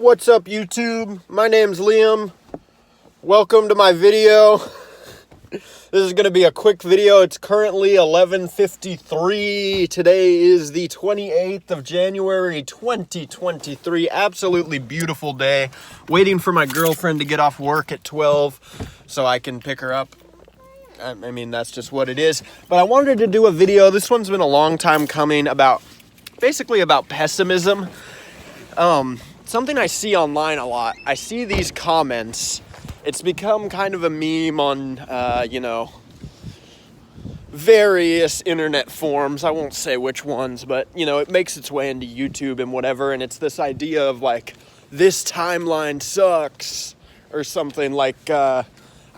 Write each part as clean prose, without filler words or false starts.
What's up, YouTube? My name's Liam. Welcome to my video. This is going to be a quick video. It's currently 11:53. Today is the 28th of January, 2023. Absolutely beautiful day. Waiting for my girlfriend to get off work at 12 so I can pick her up. I mean, that's just what it is. But I wanted to do a video. This one's been a long time coming basically about pessimism. Something I see online a lot. I see these comments. It's become kind of a meme on, various internet forums. I won't say which ones, but, it makes its way into YouTube and whatever. And it's this idea of like, this timeline sucks or something like, I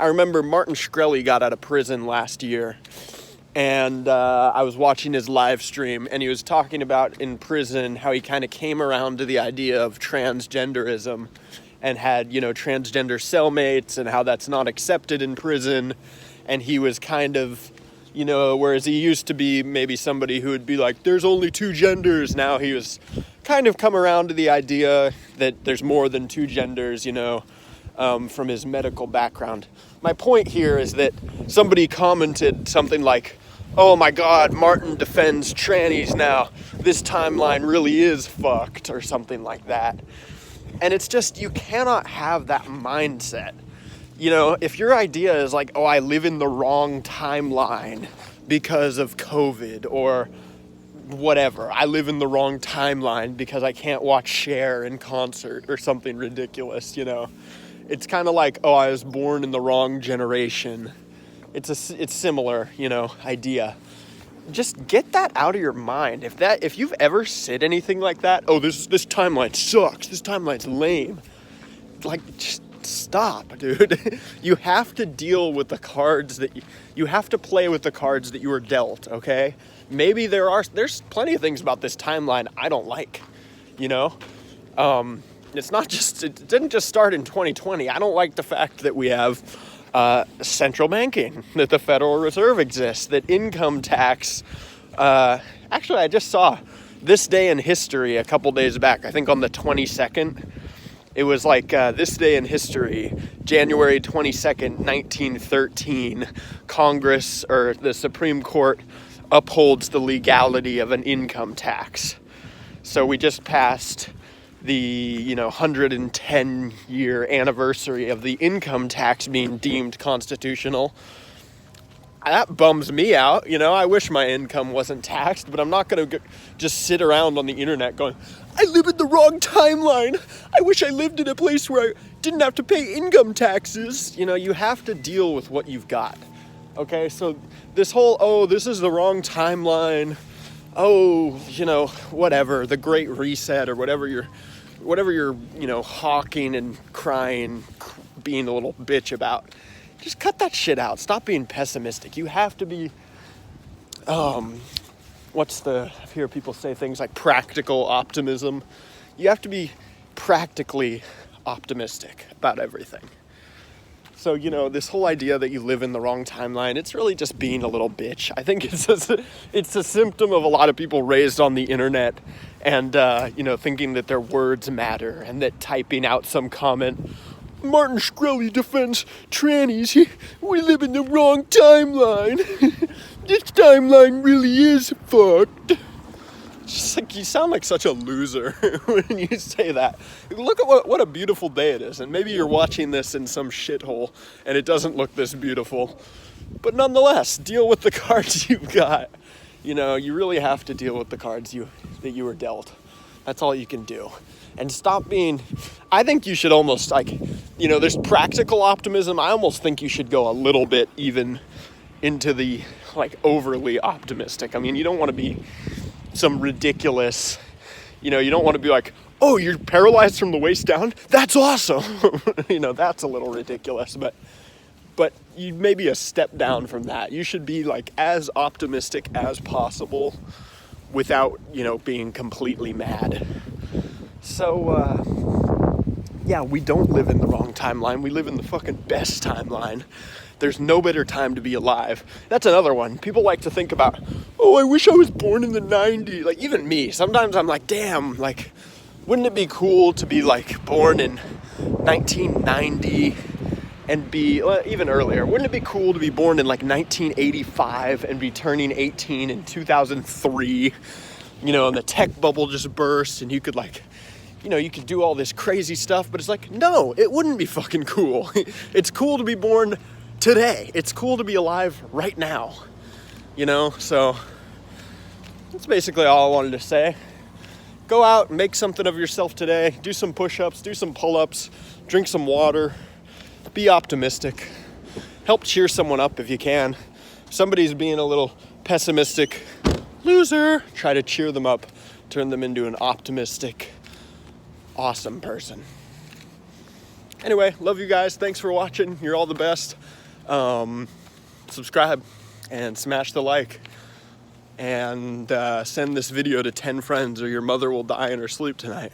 remember Martin Shkreli got out of prison last year. And I was watching his live stream, and he was talking about in prison how he kind of came around to the idea of transgenderism and had, transgender cellmates and how that's not accepted in prison. And he was kind of, whereas he used to be maybe somebody who would be like, there's only two genders. Now he was kind of come around to the idea that there's more than two genders, from his medical background. My point here is that somebody commented something like, oh my God, Martin defends trannies now. This timeline really is fucked, or something like that. And it's just, you cannot have that mindset. If your idea is like, oh, I live in the wrong timeline because of COVID, or whatever, I live in the wrong timeline because I can't watch Cher in concert, or something ridiculous, It's kind of like, oh, I was born in the wrong generation. It's similar, idea. Just get that out of your mind. If you've ever said anything like that, oh, this timeline sucks, this timeline's lame. Like, just stop, dude. You have to deal with the cards you have to play with the cards that you were dealt, okay? Maybe there's plenty of things about this timeline I don't like, It's not just, it didn't just start in 2020. I don't like the fact that we have central banking, that the Federal Reserve exists, that income tax. Actually, I just saw this day in history a couple days back, I think on the 22nd. It was like this day in history, January 22nd, 1913, Congress, or the Supreme Court, upholds the legality of an income tax. So we just passed the 110-year anniversary of the income tax being deemed constitutional. That bums me out. I wish my income wasn't taxed, but I'm not going to just sit around on the internet going, I live in the wrong timeline. I wish I lived in a place where I didn't have to pay income taxes. You have to deal with what you've got. Okay, so this whole, oh, this is the wrong timeline. Oh, whatever, the Great Reset, or whatever you're hawking and crying, being a little bitch about. Just cut that shit out. Stop being pessimistic. You have to be, I hear people say things like practical optimism. You have to be practically optimistic about everything. So, this whole idea that you live in the wrong timeline, it's really just being a little bitch. I think it's a symptom of a lot of people raised on the internet and, thinking that their words matter, and that typing out some comment, Martin Shkreli defends trannies, we live in the wrong timeline. This timeline really is fucked. Just like, you sound like such a loser when you say that. Look at what a beautiful day it is. And maybe you're watching this in some shithole and it doesn't look this beautiful. But nonetheless, deal with the cards you've got. You really have to deal with the cards that you were dealt. That's all you can do. And stop being, I think you should almost there's practical optimism. I almost think you should go a little bit even into the overly optimistic. I mean, you don't want to be some ridiculous, you don't want to be like, oh, you're paralyzed from the waist down? That's awesome. That's a little ridiculous, but you may be a step down from that. You should be as optimistic as possible without, being completely mad. So, we don't live in the wrong timeline. We live in the fucking best timeline. There's no better time to be alive. That's another one. People like to think about, oh, I wish I was born in the 90s. Even me. Sometimes I'm like, damn, wouldn't it be cool to be like born in 1990 and be, well, even earlier, wouldn't it be cool to be born in like 1985 and be turning 18 in 2003, you know, and the tech bubble just burst and you could like, you know, you could do all this crazy stuff, but it's like, no, it wouldn't be fucking cool. It's cool to be born today. It's cool to be alive right now, you know? So that's basically all I wanted to say. Go out and make something of yourself today. Do some push-ups, do some pull-ups, drink some water, be optimistic. Help cheer someone up if you can. If somebody's being a little pessimistic loser, try to cheer them up, turn them into an optimistic, awesome person. Anyway, love you guys. Thanks for watching. You're all the best. Subscribe and smash the like. And send this video to 10 friends or your mother will die in her sleep tonight.